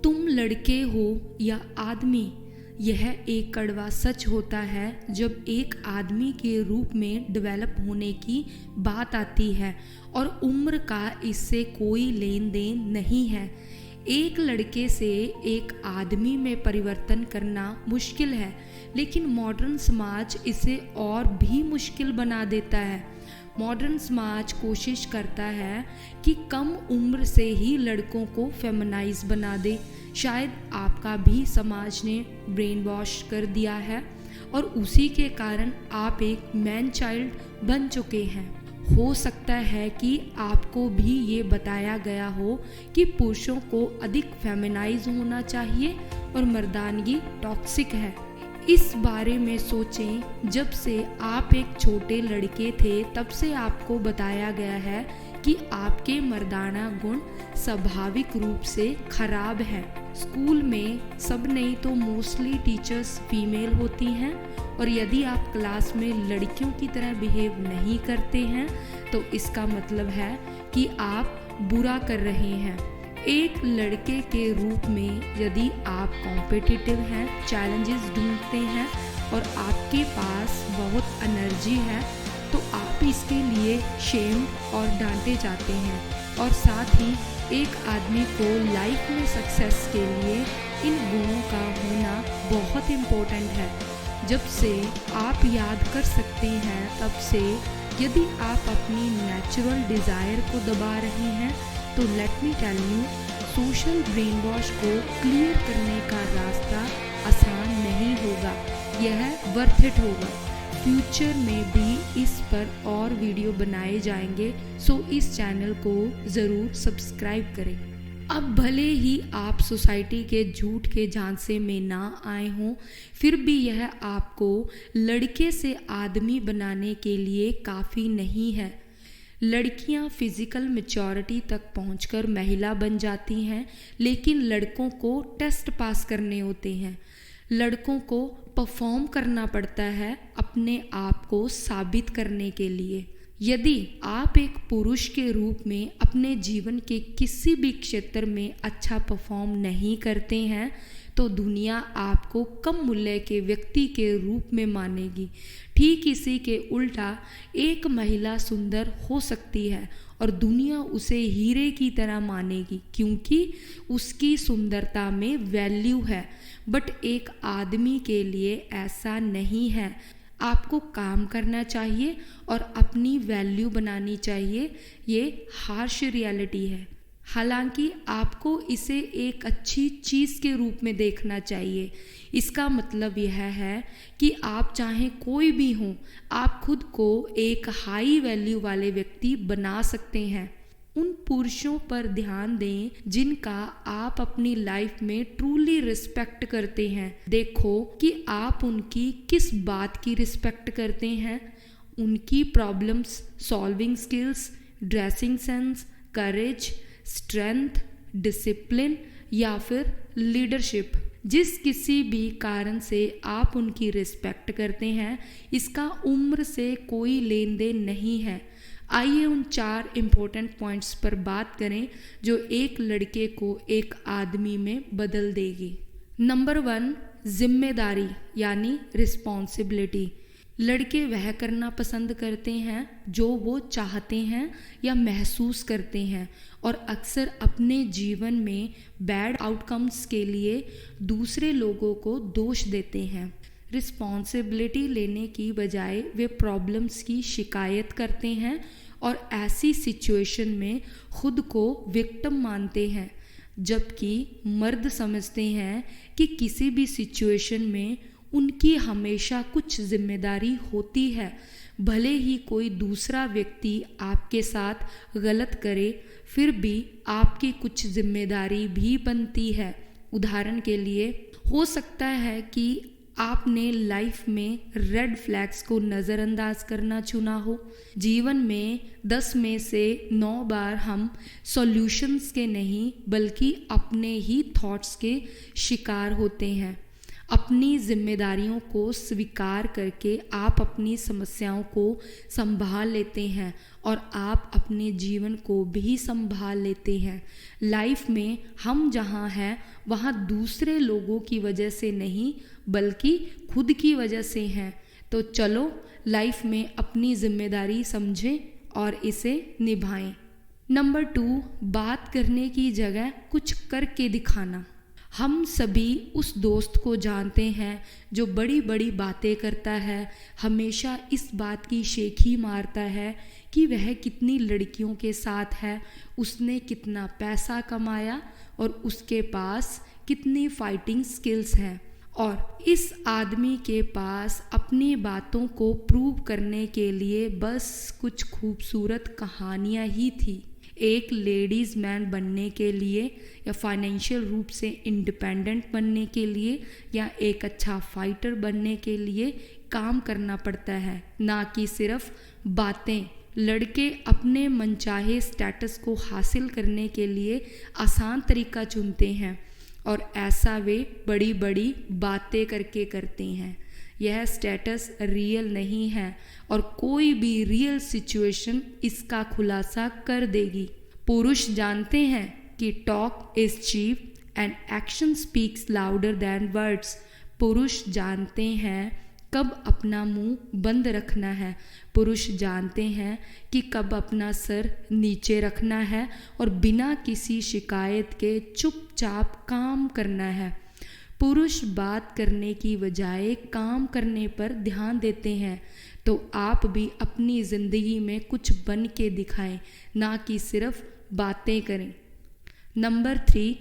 तुम लड़के हो या आदमी, यह एक कड़वा सच होता है जब एक आदमी के रूप में डेवलप होने की बात आती है और उम्र का इससे कोई लेन देन नहीं है। एक लड़के से एक आदमी में परिवर्तन करना मुश्किल है, लेकिन मॉडर्न समाज इसे और भी मुश्किल बना देता है। मॉडर्न समाज कोशिश करता है कि कम उम्र से ही लड़कों को फेमिनाइज बना दे। शायद आपका भी समाज ने ब्रेन वॉश कर दिया है और उसी के कारण आप एक मैन चाइल्ड बन चुके हैं। हो सकता है कि आपको भी ये बताया गया हो कि पुरुषों को अधिक फेमिनाइज होना चाहिए और मर्दानगी टॉक्सिक है। इस बारे में सोचें, जब से आप एक छोटे लड़के थे तब से आपको बताया गया है कि आपके मर्दाना गुण स्वाभाविक रूप से खराब हैं। स्कूल में सब नहीं तो मोस्टली टीचर्स फीमेल होती हैं और यदि आप क्लास में लड़कियों की तरह बिहेव नहीं करते हैं तो इसका मतलब है कि आप बुरा कर रहे हैं। एक लड़के के रूप में यदि आप कॉम्पिटिटिव हैं, चैलेंजेस ढूंढते हैं और आपके पास बहुत एनर्जी है तो आप इसके लिए शेम और डांटे जाते हैं। और साथ ही एक आदमी को लाइफ में सक्सेस के लिए इन गुणों का होना बहुत इम्पोर्टेंट है। जब से आप याद कर सकते हैं तब से यदि आप अपनी नेचुरल डिज़ायर को दबा रहे हैं तो let me tell you, social brainwash को क्लियर करने का रास्ता आसान नहीं होगा, यह वर्थ इट होगा। फ्यूचर में भी इस पर और वीडियो बनाए जाएंगे, सो इस चैनल को ज़रूर सब्सक्राइब करें। अब भले ही आप सोसाइटी के झूठ के झांसे में ना आए हों, फिर भी यह आपको लड़के से आदमी बनाने के लिए काफ़ी नहीं है। लड़कियां फिजिकल मैच्योरिटी तक पहुंचकर महिला बन जाती हैं, लेकिन लड़कों को टेस्ट पास करने होते हैं। लड़कों को परफॉर्म करना पड़ता है अपने आप को साबित करने के लिए। यदि आप एक पुरुष के रूप में अपने जीवन के किसी भी क्षेत्र में अच्छा परफॉर्म नहीं करते हैं तो दुनिया आपको कम मूल्य के व्यक्ति के रूप में मानेगी। ठीक इसी के उल्टा एक महिला सुंदर हो सकती है और दुनिया उसे हीरे की तरह मानेगी क्योंकि उसकी सुंदरता में वैल्यू है। बट एक आदमी के लिए ऐसा नहीं है। आपको काम करना चाहिए और अपनी वैल्यू बनानी चाहिए, ये हार्श रियलिटी है। हालांकि आपको इसे एक अच्छी चीज़ के रूप में देखना चाहिए। इसका मतलब यह है कि आप चाहे कोई भी हों, आप खुद को एक हाई वैल्यू वाले व्यक्ति बना सकते हैं। उन पुरुषों पर ध्यान दें जिनका आप अपनी लाइफ में ट्रूली रिस्पेक्ट करते हैं। देखो कि आप उनकी किस बात की रिस्पेक्ट करते हैं। उनकी problems solving skills, dressing sense, courage, strength, discipline या फिर लीडरशिप। जिस किसी भी कारण से आप उनकी रिस्पेक्ट करते हैं, इसका उम्र से कोई लेन देन नहीं है। आइए उन 4 इम्पोर्टेंट पॉइंट्स पर बात करें जो एक लड़के को एक आदमी में बदल देगी। नंबर 1, जिम्मेदारी यानी रिस्पॉन्सिबिलिटी। लड़के वह करना पसंद करते हैं जो वो चाहते हैं या महसूस करते हैं और अक्सर अपने जीवन में बैड आउटकम्स के लिए दूसरे लोगों को दोष देते हैं। रिस्पॉन्सिबिलिटी लेने की बजाय वे प्रॉब्लम्स की शिकायत करते हैं और ऐसी सिचुएशन में खुद को विक्टिम मानते हैं, जबकि मर्द समझते हैं कि किसी भी सिचुएशन में उनकी हमेशा कुछ जिम्मेदारी होती है। भले ही कोई दूसरा व्यक्ति आपके साथ गलत करे, फिर भी आपकी कुछ जिम्मेदारी भी बनती है। उदाहरण के लिए हो सकता है कि आपने लाइफ में रेड फ्लैग्स को नज़रअंदाज करना चुना हो। जीवन में 10 में से 9 बार हम सॉल्यूशंस के नहीं बल्कि अपने ही थॉट्स के शिकार होते हैं। अपनी जिम्मेदारियों को स्वीकार करके आप अपनी समस्याओं को संभाल लेते हैं और आप अपने जीवन को भी संभाल लेते हैं। लाइफ में हम जहाँ हैं वहाँ दूसरे लोगों की वजह से नहीं बल्कि खुद की वजह से हैं। तो चलो लाइफ में अपनी जिम्मेदारी समझें और इसे निभाएं। नंबर 2, बात करने की जगह कुछ करके दिखाना। हम सभी उस दोस्त को जानते हैं जो बड़ी बड़ी बातें करता है, हमेशा इस बात की शेखी मारता है कि वह कितनी लड़कियों के साथ है, उसने कितना पैसा कमाया और उसके पास कितनी फाइटिंग स्किल्स हैं। और इस आदमी के पास अपनी बातों को प्रूव करने के लिए बस कुछ खूबसूरत कहानियाँ ही थी। एक लेडीज़ मैन बनने के लिए या फाइनेंशियल रूप से इंडिपेंडेंट बनने के लिए या एक अच्छा फाइटर बनने के लिए काम करना पड़ता है, ना कि सिर्फ बातें। लड़के अपने मनचाहे स्टेटस को हासिल करने के लिए आसान तरीका चुनते हैं और ऐसा वे बड़ी बड़ी बातें करके करते हैं। यह स्टेटस रियल नहीं है और कोई भी रियल सिचुएशन इसका खुलासा कर देगी। पुरुष जानते हैं कि talk is cheap and action speaks louder than words. पुरुष जानते हैं कब अपना मुंह बंद रखना है। पुरुष जानते हैं कि कब अपना सर नीचे रखना है और बिना किसी शिकायत के चुपचाप काम करना है। पुरुष बात करने की बजाय काम करने पर ध्यान देते हैं। तो आप भी अपनी ज़िंदगी में कुछ बन के दिखाएं, ना कि सिर्फ बातें करें। नंबर 3,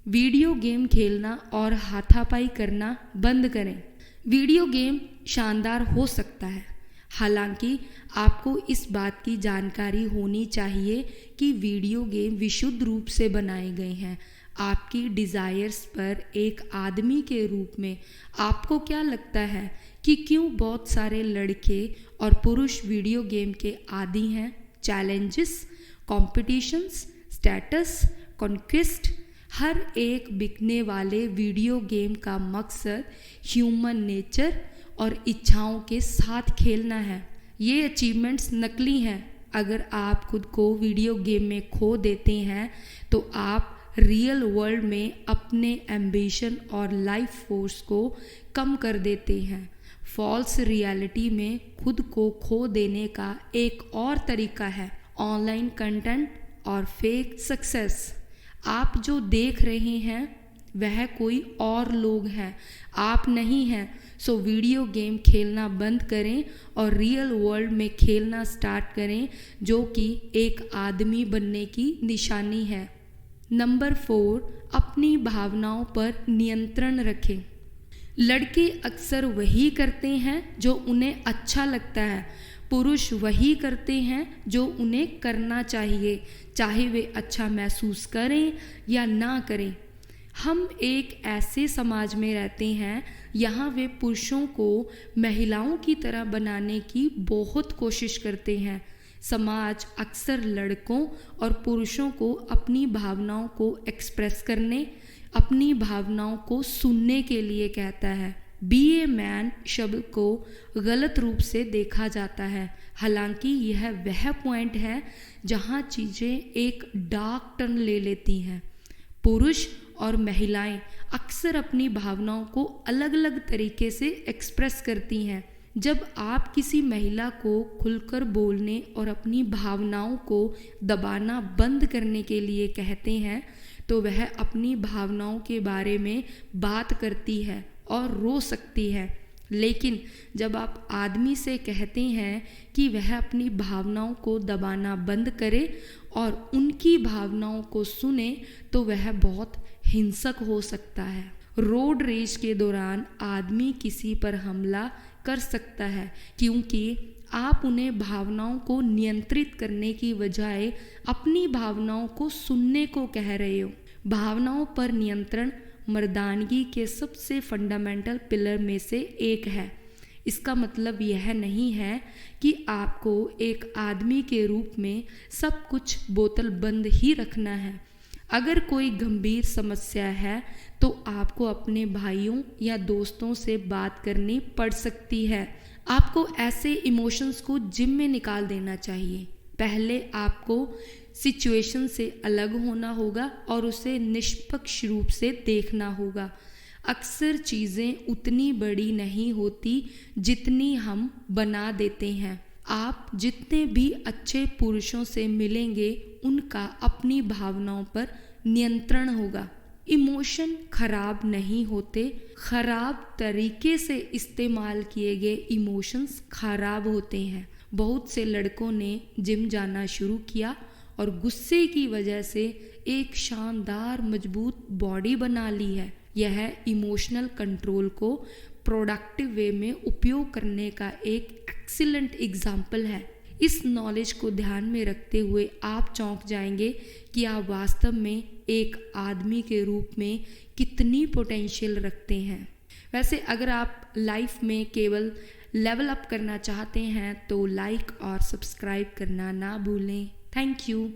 वीडियो गेम खेलना और हाथापाई करना बंद करें। वीडियो गेम शानदार हो सकता है, हालांकि आपको इस बात की जानकारी होनी चाहिए कि वीडियो गेम विशुद्ध रूप से बनाए गए हैं। आपकी डिज़ायर्स पर एक आदमी के रूप में आपको क्या लगता है कि क्यों बहुत सारे लड़के और पुरुष वीडियो गेम के आदी हैं? चैलेंजेस, कॉम्पिटिशन्स, स्टेटस, कॉन्क्विस्ट, हर एक बिकने वाले वीडियो गेम का मकसद ह्यूमन नेचर और इच्छाओं के साथ खेलना है। ये अचीवमेंट्स नकली हैं। अगर आप खुद को वीडियो गेम में खो देते हैं तो आप रियल वर्ल्ड में अपने एम्बिशन और लाइफ फोर्स को कम कर देते हैं। फॉल्स रियलिटी में खुद को खो देने का एक और तरीका है ऑनलाइन कंटेंट और फेक सक्सेस। आप जो देख रहे हैं वह कोई और लोग हैं, आप नहीं हैं। सो वीडियो गेम खेलना बंद करें और रियल वर्ल्ड में खेलना स्टार्ट करें, जो कि एक आदमी बनने की निशानी है। नंबर 4, अपनी भावनाओं पर नियंत्रण रखें। लड़के अक्सर वही करते हैं जो उन्हें अच्छा लगता है। पुरुष वही करते हैं जो उन्हें करना चाहिए, चाहे वे अच्छा महसूस करें या ना करें। हम एक ऐसे समाज में रहते हैं यहाँ वे पुरुषों को महिलाओं की तरह बनाने की बहुत कोशिश करते हैं। समाज अक्सर लड़कों और पुरुषों को अपनी भावनाओं को एक्सप्रेस करने, अपनी भावनाओं को सुनने के लिए कहता है। बी ए मैन शब्द को गलत रूप से देखा जाता है, हालांकि यह वह पॉइंट है जहां चीज़ें एक डार्क टर्न ले लेती हैं। पुरुष और महिलाएं अक्सर अपनी भावनाओं को अलग अलग तरीके से एक्सप्रेस करती हैं। जब आप किसी महिला को खुलकर बोलने और अपनी भावनाओं को दबाना बंद करने के लिए कहते हैं तो वह अपनी भावनाओं के बारे में बात करती है और रो सकती है। लेकिन जब आप आदमी से कहते हैं कि वह अपनी भावनाओं को दबाना बंद करे और उनकी भावनाओं को सुने तो वह बहुत हिंसक हो सकता है। रोड रेज के दौरान आदमी किसी पर हमला कर सकता है क्योंकि आप उन्हें भावनाओं को नियंत्रित करने की बजाय अपनी भावनाओं को सुनने को कह रहे हो। भावनाओं पर नियंत्रण मर्दानगी के सबसे फंडामेंटल पिलर में से एक है। इसका मतलब यह नहीं है कि आपको एक आदमी के रूप में सब कुछ बोतल बंद ही रखना है। अगर कोई गंभीर समस्या है तो आपको अपने भाइयों या दोस्तों से बात करनी पड़ सकती है। आपको ऐसे इमोशंस को जिम में निकाल देना चाहिए। पहले आपको सिचुएशन से अलग होना होगा और उसे निष्पक्ष रूप से देखना होगा। अक्सर चीज़ें उतनी बड़ी नहीं होती जितनी हम बना देते हैं। आप जितने भी अच्छे पुरुषों से मिलेंगे उनका अपनी भावनाओं पर नियंत्रण होगा। इमोशन खराब नहीं होते, खराब तरीके से इस्तेमाल किए गए इमोशंस खराब होते हैं। बहुत से लड़कों ने जिम जाना शुरू किया और गुस्से की वजह से एक शानदार मजबूत बॉडी बना ली है। यह इमोशनल कंट्रोल को प्रोडक्टिव वे में उपयोग करने का एक एक्सीलेंट एग्जाम्पल है। इस नॉलेज को ध्यान में रखते हुए आप चौंक जाएंगे कि आप वास्तव में एक आदमी के रूप में कितनी पोटेंशियल रखते हैं। वैसे अगर आप लाइफ में केवल लेवल अप करना चाहते हैं तो लाइक और सब्सक्राइब करना ना भूलें। Thank you.